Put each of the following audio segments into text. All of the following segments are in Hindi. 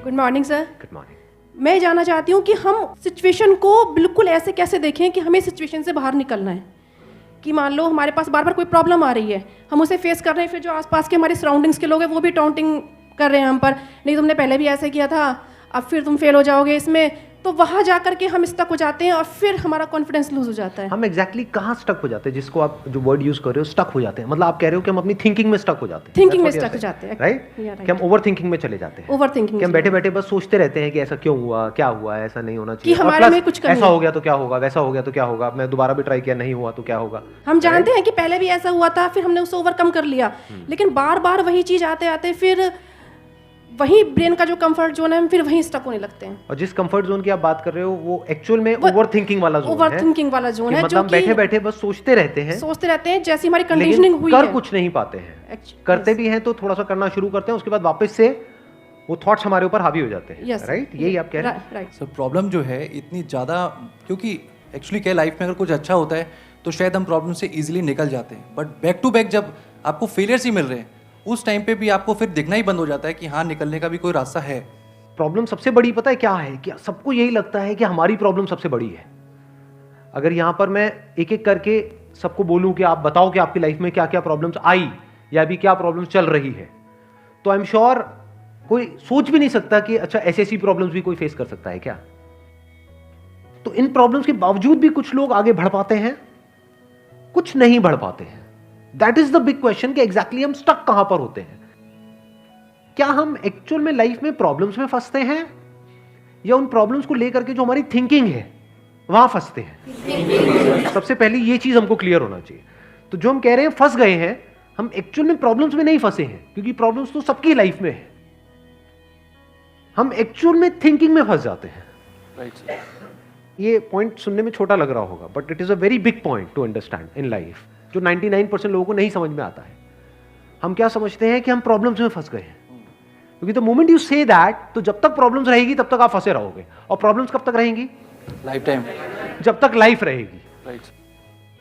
Good morning sir. Good morning. मैं जानना चाहती हूँ कि हम सिचुएशन को बिल्कुल ऐसे कैसे देखें कि हमें सिचुएशन से बाहर निकलना है। कि मान लो हमारे पास बार बार कोई प्रॉब्लम आ रही है, हम उसे फेस कर रहे हैं, फिर जो आसपास के हमारे सराउंडिंग्स के लोग हैं वो भी टाउंटिंग कर रहे हैं हम पर, नहीं तुमने पहले भी ऐसे किया था, अब फिर तुम फेल हो जाओगे इसमें, तो वहाँ जा करके हम स्टक हो जाते हैं और फिर हमारा कॉन्फिडेंस लूज हो जाता है। हम एग्जैक्टली कहाँ स्टक हो जाते हैं, जिसको आप जो वर्ड यूज कर रहे हो स्टक हो जाते हैं, मतलब आप कह रहे हो कि हम अपनी थिंकिंग में स्टक हो जाते हैं। थिंकिंग में स्टक हो जाते हैं, राइट? कि हम ओवर थिंकिंग में चले जाते हैं। ओवर थिंकिंग कि हम बैठे बैठे बस सोचते रहते हैं कि ऐसा क्यों हुआ, क्या हुआ, ऐसा नहीं होना चाहिए, कि हमारे में कुछ ऐसा हो गया तो क्या होगा, वैसा हो गया तो क्या होगा, मैं दोबारा भी ट्राई किया नहीं हुआ तो क्या होगा। हम जानते हैं कि पहले भी ऐसा हुआ था, फिर हमने उसे ओवरकम कर लिया, लेकिन बार बार वही चीज आते आते फिर वही ब्रेन का जो कंफर्ट जोन है हम फिर वहीं स्टक होने लगते हैं। और जिस कंफर्ट जोन की आप बात कर रहे हो वो एक्चुअल में ओवर थिंकिंग वाला जोन है। ओवर थिंकिंग वाला जोन है, मतलब बैठे बैठे बस सोचते रहते हैं जैसी हमारी कंडीशनिंग हुई कर है, कुछ नहीं पाते हैं। करते भी हैं तो थोड़ा सा करना शुरू करते हैं, उसके बाद वापस से वो थॉट्स हमारे ऊपर हावी हो जाते हैं। राइट? यही आप कह रहे हैं। राइट सर प्रॉब्लम जो है इतनी ज़्यादा, क्योंकि एक्चुअली क्या लाइफ में अगर कुछ अच्छा होता है तो शायद हम प्रॉब्लम से इजीली निकल जाते हैं, बट बैक टू बैक जब आपको फेलियर्स ही मिल रहे हैं उस टाइम पे भी आपको फिर दिखना ही बंद हो जाता है कि हाँ निकलने का भी कोई रास्ता है। प्रॉब्लम सबसे बड़ी पता है क्या है? कि सबको यही लगता है कि हमारी प्रॉब्लम सबसे बड़ी है। अगर यहां पर मैं एक एक करके सबको बोलूं कि आप बताओ कि आपकी लाइफ में क्या क्या प्रॉब्लम्स आई या अभी क्या प्रॉब्लम्स चल रही है, तो आई एम श्योर कोई सोच भी नहीं सकता कि अच्छा ऐसी ऐसी प्रॉब्लम्स भी कोई फेस कर सकता है क्या। तो इन प्रॉब्लम्स के बावजूद भी कुछ लोग आगे बढ़ पाते हैं, कुछ नहीं बढ़ पाते हैं। That is the big question कि एग्जैक्टली हम स्टक कहां पर होते हैं। क्या हम एक्चुअल में लाइफ में प्रॉब्लम्स में फंसते हैं या उन प्रॉब्लम्स को लेकर के जो हमारी थिंकिंग है वहां फंसते हैं? सबसे पहले ये चीज हमको क्लियर होना चाहिए। तो जो हम कह रहे हैं फंस गए हैं, हम एक्चुअल में प्रॉब्लम्स में नहीं फंसे हैं, क्योंकि प्रॉब्लम्स तो सबकी लाइफ में है। हम एक्चुअल में थिंकिंग में फंस जाते हैं। राइट। ये पॉइंट सुनने में छोटा लग रहा होगा, but it is a very big point two understand in life, जो 99% लोगों को नहीं समझ में आता है। हम क्या समझते हैं कि हम प्रॉब्लम्स में फंस गए हैं, क्योंकि the moment you say that, तो जब तक प्रॉब्लम्स रहेगी तब तक आप फंसे रहोगे। और प्रॉब्लम्स कब तक रहेंगी? लाइफ टाइम, जब तक लाइफ रहेगी। Right.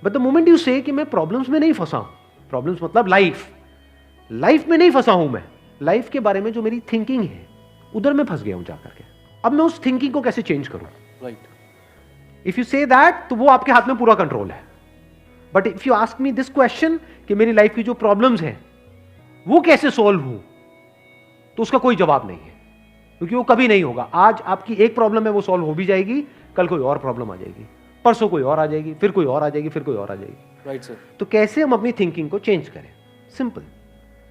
But the moment you से कि मैं प्रॉब्लम्स में नहीं फंसा हूं, प्रॉब्लम्स मतलब लाइफ में नहीं फंसा हूं, मैं लाइफ के बारे में जो मेरी थिंकिंग है उधर मैं फंस गया हूं जाकर के। अब मैं उस थिंकिंग को कैसे चेंज करूं? Right. If you say that, तो वो आपके हाथ में पूरा कंट्रोल है। But if you ask me this question कि मेरी लाइफ की जो प्रॉब्लम्स हैं वो कैसे सॉल्व हो, तो उसका कोई जवाब नहीं है, क्योंकि वो कभी नहीं होगा। आज आपकी एक प्रॉब्लम है, वो सॉल्व हो भी जाएगी, कल कोई और प्रॉब्लम आ जाएगी, परसों कोई और आ जाएगी, फिर कोई और आ जाएगी, फिर कोई और आ जाएगी। Right sir. तो कैसे हम अपनी थिंकिंग को चेंज करें? सिंपल।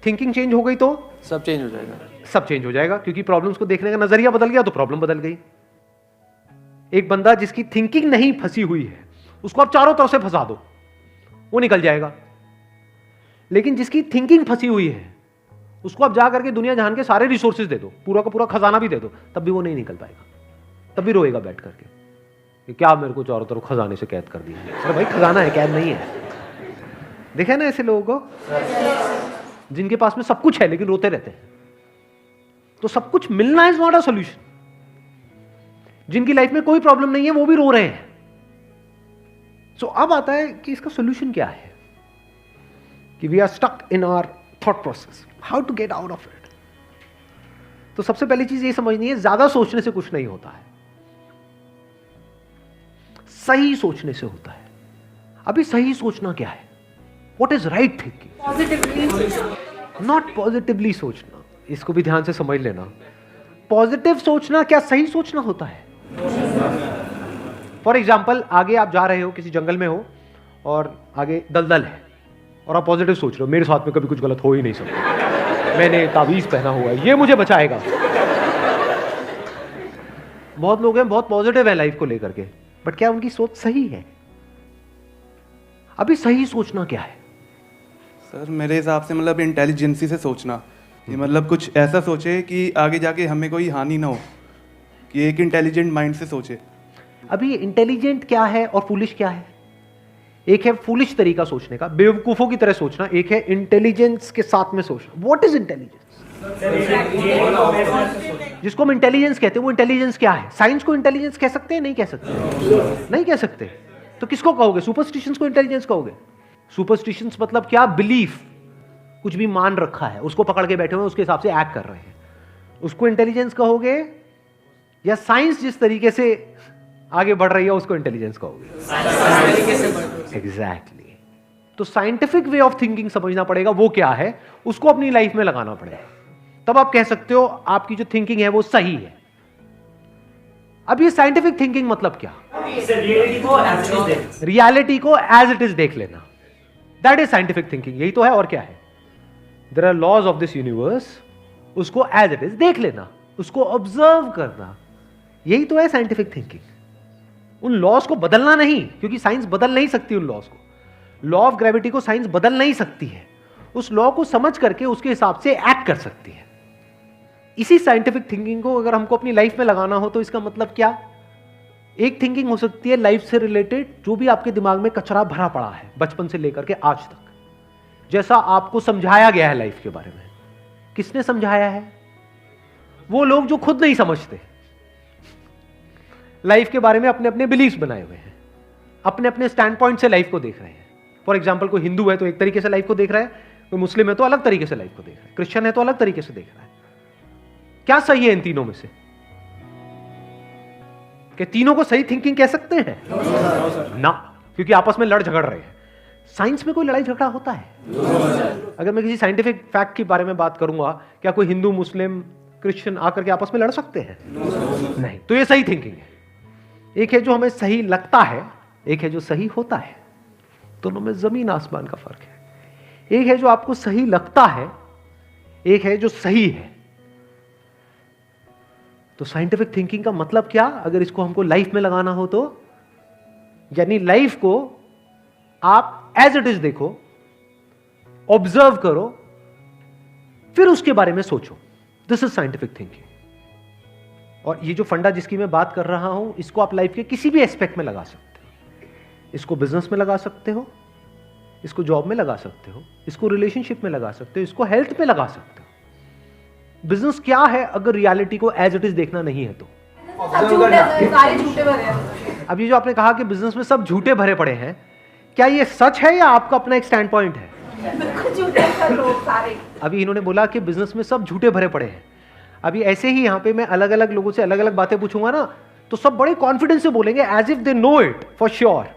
थिंकिंग चेंज हो गई तो सब चेंज हो जाएगा। सब चेंज हो जाएगा, क्योंकि प्रॉब्लम्स को देखने का नजरिया बदल गया तो प्रॉब्लम बदल गई। एक बंदा जिसकी थिंकिंग नहीं फंसी हुई है, उसको आप चारों तरफ से फंसा दो, वो निकल जाएगा। लेकिन जिसकी थिंकिंग फंसी हुई है, उसको आप जा करके दुनिया जहान के सारे रिसोर्सेज दे दो, पूरा का पूरा खजाना भी दे दो, तब भी वो नहीं निकल पाएगा, तब भी रोएगा बैठ करके कि क्या मेरे को चारों तरफ खजाने से कैद कर दिया। अरे भाई खजाना है, कैद नहीं है। देखा ना ऐसे लोगों को जिनके पास में सब कुछ है लेकिन रोते रहते हैं। तो सब कुछ मिलना इज नॉट अ सोल्यूशन। जिनकी लाइफ में कोई प्रॉब्लम नहीं है वो भी रो रहे हैं। सो अब आता है कि इसका सोल्यूशन क्या है, कि we are stuck in our thought process, how to get out of it. तो सबसे पहली चीज ये समझनी है, ज्यादा सोचने से कुछ नहीं होता है, सही सोचने से होता है। अभी सही सोचना क्या है? What is right thinking? Positively, not positively सोचना। इसको भी ध्यान से समझ लेना। पॉजिटिव सोचना क्या सही सोचना होता है? फॉर एग्जाम्पल, आगे आप जा रहे हो, किसी जंगल में हो और आगे दलदल है और आप पॉजिटिव सोच रहे हो, मेरे साथ में कभी कुछ गलत हो ही नहीं सकता, मैंने ताबीज पहना हुआ है, ये मुझे बचाएगा। बहुत लोग हैं बहुत पॉजिटिव है लाइफ को लेकर के, बट क्या उनकी सोच सही है? अभी सही सोचना क्या है? सर मेरे हिसाब से मतलब इंटेलिजेंसी से सोचना, कि मतलब कुछ ऐसा सोचे कि आगे जाके हमें कोई हानि ना हो, कि एक इंटेलिजेंट माइंड से सोचे। अभी इंटेलिजेंट क्या है और फूलिश क्या है? एक है फूलिश तरीका सोचने का, बेवकूफों की तरह सोचना, एक है इंटेलिजेंस के साथ में सोचना। What is intelligence? जिसको हम इंटेलिजेंस कहते हैं वो इंटेलिजेंस क्या है? साइंस को इंटेलिजेंस कह सकते हैं? नहीं कह सकते। नहीं कह सकते। तो किसको कहोगे? सुपरस्टिशंस को इंटेलिजेंस कहोगे? सुपरस्टिशंस मतलब क्या? बिलीफ, कुछ भी मान रखा है, उसको पकड़ के बैठे हुए हैं, उसके हिसाब से एक्ट कर रहे हैं। उसको इंटेलिजेंस कहोगे या साइंस जिस तरीके से आगे बढ़ रही है उसको इंटेलिजेंस कहोगे? एग्जैक्टली। तो साइंटिफिक वे ऑफ थिंकिंग समझना पड़ेगा, वो क्या है, उसको अपनी लाइफ में लगाना पड़ेगा, तब आप कह सकते हो आपकी जो थिंकिंग है वो सही है। अब ये साइंटिफिक थिंकिंग मतलब क्या? रियलिटी को एज इट इज देख लेना, दैट इज साइंटिफिक थिंकिंग। यही तो है, और क्या है? There are laws of this universe, उसको एज इट इज देख लेना, उसको ऑब्जर्व करना, यही तो है साइंटिफिक थिंकिंग। उन लॉज को बदलना नहीं, क्योंकि साइंस बदल नहीं सकती उन लॉज को। लॉ ऑफ ग्रेविटी को साइंस बदल नहीं सकती है, उस लॉ को समझ करके उसके हिसाब से एक्ट कर सकती है। इसी साइंटिफिक थिंकिंग को अगर हमको अपनी लाइफ में लगाना हो तो इसका मतलब क्या? एक थिंकिंग हो सकती है लाइफ से रिलेटेड, जो भी आपके दिमाग में कचरा भरा पड़ा है बचपन से लेकर के आज तक, जैसा आपको समझाया गया है लाइफ के बारे में। किसने समझाया है? वो लोग जो खुद नहीं समझते, लाइफ के बारे में अपने अपने बिलीफ्स बनाए हुए हैं, अपने अपने स्टैंड पॉइंट से लाइफ को देख रहे हैं। फॉर एग्जाम्पल, कोई हिंदू है तो एक तरीके से लाइफ को देख रहा है, कोई मुस्लिम है तो अलग तरीके से लाइफ को देख रहा है, क्रिश्चियन है तो अलग तरीके से देख रहा है। क्या सही है इन तीनों में से? कि तीनों को सही थिंकिंग कह सकते हैं? ना, क्योंकि आपस में लड़ झगड़ रहे हैं। साइंस में कोई लड़ाई झगड़ा होता है? अगर मैं किसी साइंटिफिक फैक्ट के बारे में बात करूंगा, क्या कोई हिंदू मुस्लिम क्रिश्चियन आकर के आपस में लड़ सकते हैं? नहीं। तो ये सही थिंकिंग है। एक है जो हमें सही लगता है, एक है जो सही होता है। दोनों में जमीन आसमान का फर्क है। एक है जो आपको सही लगता है, एक है जो सही है। तो साइंटिफिक थिंकिंग का मतलब क्या, अगर इसको हमको लाइफ में लगाना हो तो, यानी लाइफ को आप एज इट इज देखो, ऑब्जर्व करो, फिर उसके बारे में सोचो। This is scientific thinking. और ये जो फंडा जिसकी मैं बात कर रहा हूं, इसको आप लाइफ के किसी भी एस्पेक्ट में लगा सकते हो। इसको बिजनेस में लगा सकते हो, इसको जॉब में लगा सकते हो, इसको रिलेशनशिप में लगा सकते हो, इसको हेल्थ में लगा सकते हो। बिजनेस क्या है अगर रियलिटी को एज इट इज देखना नहीं है तो? सारे झूठे भरे हैं। अब ये जो आपने कहा कि बिजनेस में सब झूठे भरे पड़े हैं, क्या ये सच है या आपका अपना एक स्टैंड पॉइंट है? बिल्कुल झूठे हैं लोग सारे। अभी इन्होंने बोला कि बिजनेस में सब झूठे भरे पड़े हैं। अभी ऐसे ही यहाँ पे मैं अलग अलग लोगों से अलग अलग बातें पूछूंगा ना, तो सब बड़े कॉन्फिडेंस से बोलेंगे, as if they know it for sure.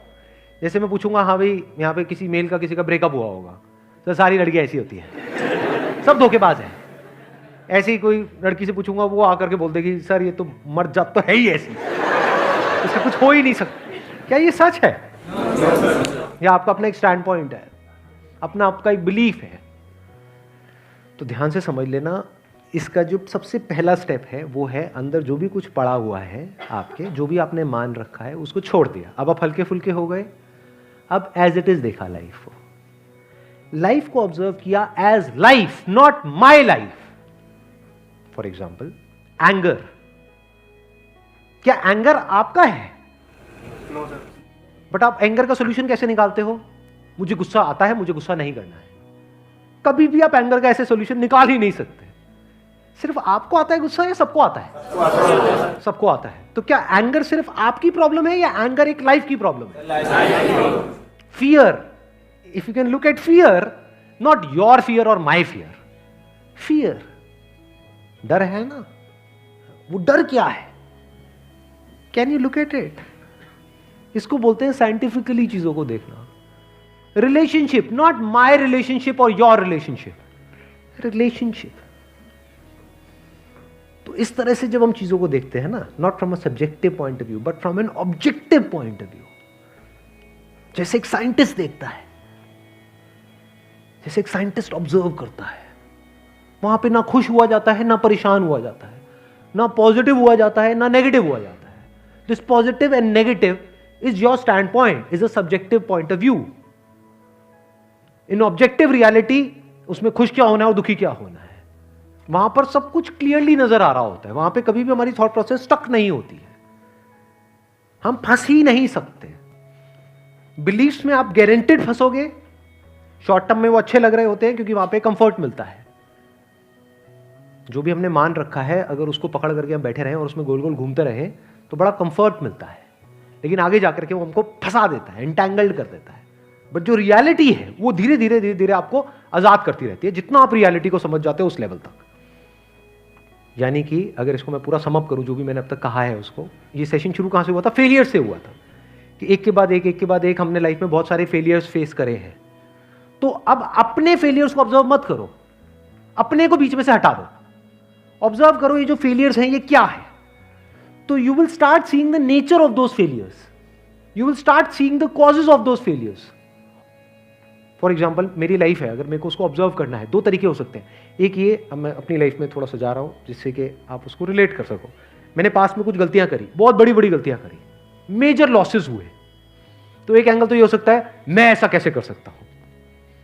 जैसे मैं पूछूंगा, हाँ भाई यहाँ पे किसी मेल का किसी का ब्रेकअप हुआ होगा, तो सारी लड़कियां ऐसी होती हैं, सब धोखेबाज हैं। ऐसे ही कोई लड़की से पूछूंगा, वो आकर के बोल देगी, सर ये तो मर्द जात तो है ही ऐसी, इसका कुछ हो ही नहीं सकता। क्या ये सच है? या आपका अपना एक स्टैंड पॉइंट है, अपना आपका एक बिलीफ है? तो ध्यान से समझ लेना, इसका जो सबसे पहला स्टेप है वो है अंदर जो भी कुछ पड़ा हुआ है आपके, जो भी आपने मान रखा है उसको छोड़ दिया। अब आप हल्के फुल्के हो गए, अब एज इट इज देखा लाइफ को, लाइफ को ऑब्जर्व किया as life, not my life. For example, anger, क्या एंगर आपका है? बट आप एंगर का सोल्यूशन कैसे निकालते हो? मुझे गुस्सा आता है, मुझे गुस्सा नहीं करना है। कभी भी आप एंगर का ऐसे सोल्यूशन निकाल ही नहीं सकते। सिर्फ आपको आता है गुस्सा या सबको आता है? सबको आता है। तो क्या एंगर सिर्फ आपकी प्रॉब्लम है या एंगर एक लाइफ की प्रॉब्लम है? Fear, if you can look at fear, not your fear और माई फियर, फियर, डर है ना, वो डर क्या है? Can you look at it? इसको बोलते हैं साइंटिफिकली चीजों को देखना। रिलेशनशिप, नॉट माई रिलेशनशिप और योर रिलेशनशिप, रिलेशनशिप। तो इस तरह से जब हम चीजों को देखते हैं ना, not from a subjective point of view but from an objective point of view, जैसे एक साइंटिस्ट देखता है, जैसे एक साइंटिस्ट ऑब्जर्व करता है, वहां पे ना खुश हुआ जाता है, ना परेशान हुआ जाता है, ना पॉजिटिव हुआ जाता है, ना नेगेटिव हुआ जाता है। This positive and negative is your stand point, is a subjective point of view. In objective reality, उसमें खुश क्या होना है और दुखी क्या होना है, वहां पर सब कुछ क्लियरली नजर आ रहा होता है। वहां पे कभी भी हमारी थॉट प्रोसेस स्टक नहीं होती है, हम फंस ही नहीं सकते। बिलीफ्स में आप गारंटेड फंसोगे, शॉर्ट टर्म में वो अच्छे लग रहे होते हैं क्योंकि वहां पे कंफर्ट मिलता है। जो भी हमने मान रखा है, अगर उसको पकड़ करके हम बैठे रहें और उसमें गोल गोल घूमते रहें तो बड़ा कंफर्ट मिलता है, लेकिन आगे जाकर के वो हमको फंसा देता है, एंटैंगल्ड कर देता है। बट जो रियलिटी है वो धीरे धीरे आपको आजाद करती रहती है, जितना आप रियलिटी को समझ जाते हो उस लेवल तक। यानी कि अगर इसको मैं पूरा समअप करूं जो भी मैंने अब तक कहा है उसको, ये सेशन शुरू कहाँ से हुआ था? फेलियर से हुआ था कि एक के बाद एक हमने लाइफ में बहुत सारे फेलियर्स फेस करे हैं। तो अब अपने फेलियर्स को ऑब्जर्व मत करो, अपने को बीच में से हटा दो, ऑब्जर्व करो ये जो फेलियर्स हैं ये क्या है। तो you will start seeing the nature of those failures, you will start seeing the causes of those failures. For example मेरी लाइफ है, अगर मेरे को उसको ऑब्जर्व करना है, दो तरीके हो सकते हैं। एक ये, अब मैं अपनी लाइफ में थोड़ा सजा रहा हूं जिससे कि आप उसको रिलेट कर सको। मैंने पास में कुछ गलतियां करी, बहुत बड़ी बड़ी गलतियां करी, मेजर लॉसेस हुए, तो एक एंगल तो ये हो सकता है मैं ऐसा कैसे कर सकता हूं।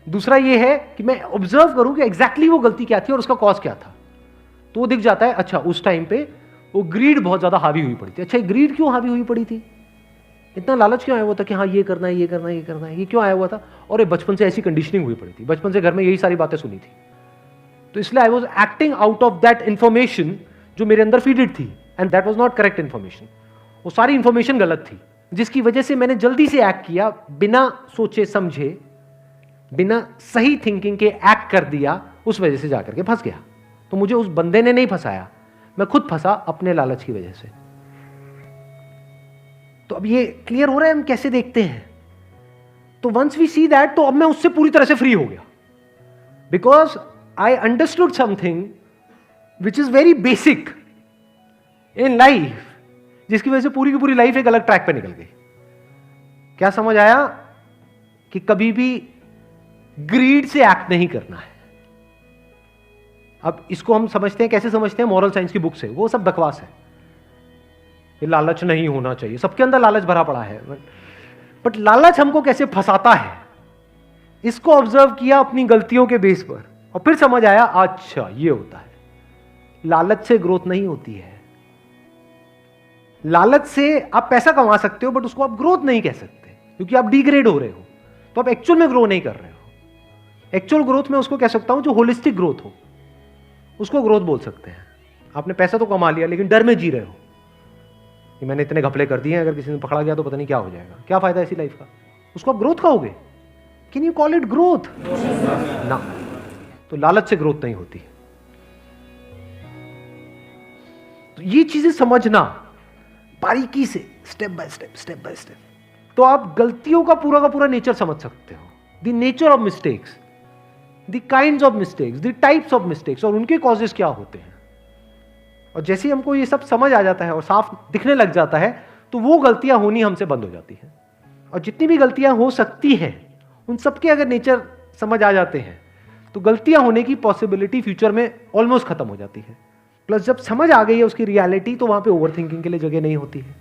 दूसरा ये है कि मैं ऑब्जर्व करूं कि एग्जैक्टली वो गलती क्या थी और उसका कॉज क्या था। तो वो दिख जाता है, अच्छा उस टाइम पे वो ग्रीड बहुत ज्यादा हावी हुई पड़ी थी। अच्छा ग्रीड क्यों हावी हुई पड़ी थी, इतना लालच क्यों आया हुआ था कि हाँ ये करना है ये करना है ये करना है, ये क्यों आया हुआ था? और ये बचपन से ऐसी कंडीशनिंग हुई पड़ी थी, बचपन से घर में यही सारी बातें सुनी थी, तो इसलिए I was acting out of that information जो मेरे अंदर फीडेड थी, and that was not correct information. वो सारी इंफॉर्मेशन गलत थी, जिसकी वजह से मैंने जल्दी से एक्ट किया, बिना सोचे समझे, बिना सही थिंकिंग के एक्ट कर दिया, उस वजह से जाकर के फंस गया। तो मुझे उस बंदे ने नहीं फंसाया, मैं खुद फंसा अपने लालच की वजह से। तो अब ये क्लियर हो रहा है हम कैसे देखते हैं। तो वंस वी सी दैट, तो अब मैं उससे पूरी तरह से फ्री हो गया, because I understood something which is very basic in life, जिसकी वजह से पूरी की पूरी लाइफ एक अलग ट्रैक पे निकल गई। क्या समझ आया? कि कभी भी ग्रीड से एक्ट नहीं करना है। अब इसको हम समझते हैं, कैसे समझते हैं? मॉरल साइंस की बुक से। वो सब बकवास है, ये लालच नहीं होना चाहिए, सबके अंदर लालच भरा पड़ा है, बट लालच हमको कैसे फंसाता है, इसको ऑब्जर्व किया अपनी गलतियों के बेस पर, और फिर समझ आया अच्छा ये होता है। लालच से ग्रोथ नहीं होती है। लालच से आप पैसा कमा सकते हो, बट उसको आप ग्रोथ नहीं कह सकते, क्योंकि आप डिग्रेड हो रहे हो, तो आप एक्चुअल में ग्रो नहीं कर रहे हो। एक्चुअल ग्रोथ में उसको कह सकता हूं जो होलिस्टिक ग्रोथ हो, उसको ग्रोथ बोल सकते हैं। आपने पैसा तो कमा लिया, लेकिन डर में जी रहे हो कि मैंने इतने घपले कर दिए हैं, अगर किसी ने पकड़ा गया तो पता नहीं क्या हो जाएगा, क्या फायदा ऐसी लाइफ का, उसको आप ग्रोथ कहोगे? Can you call it growth? ना। तो लालच से ग्रोथ नहीं होती। तो ये चीजें समझना बारीकी से, स्टेप बाय स्टेप, तो आप गलतियों का पूरा नेचर समझ सकते हो, the nature of mistakes, the kinds of mistakes, the types of mistakes, और उनके कॉजेस क्या होते हैं। और जैसे ही हमको ये सब समझ आ जाता है और साफ दिखने लग जाता है, तो वो गलतियां होनी हमसे बंद हो जाती हैं। और जितनी भी गलतियां हो सकती हैं, उन सबके अगर नेचर समझ आ जाते हैं, तो गलतियां होने की पॉसिबिलिटी फ्यूचर में ऑलमोस्ट खत्म हो जाती है। प्लस जब समझ आ गई है उसकी रियलिटी, तो वहां पे ओवर थिंकिंग के लिए जगह नहीं होती है,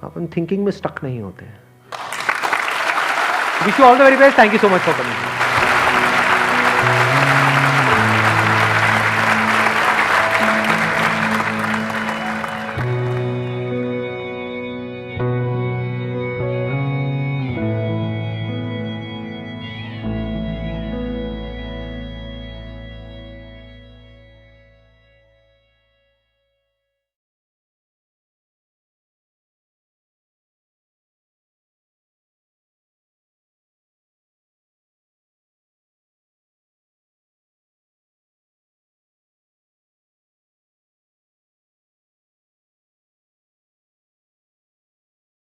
अपन थिंकिंग में स्टक नहीं होते हैं। Wish you all the very best, thank you so much for coming.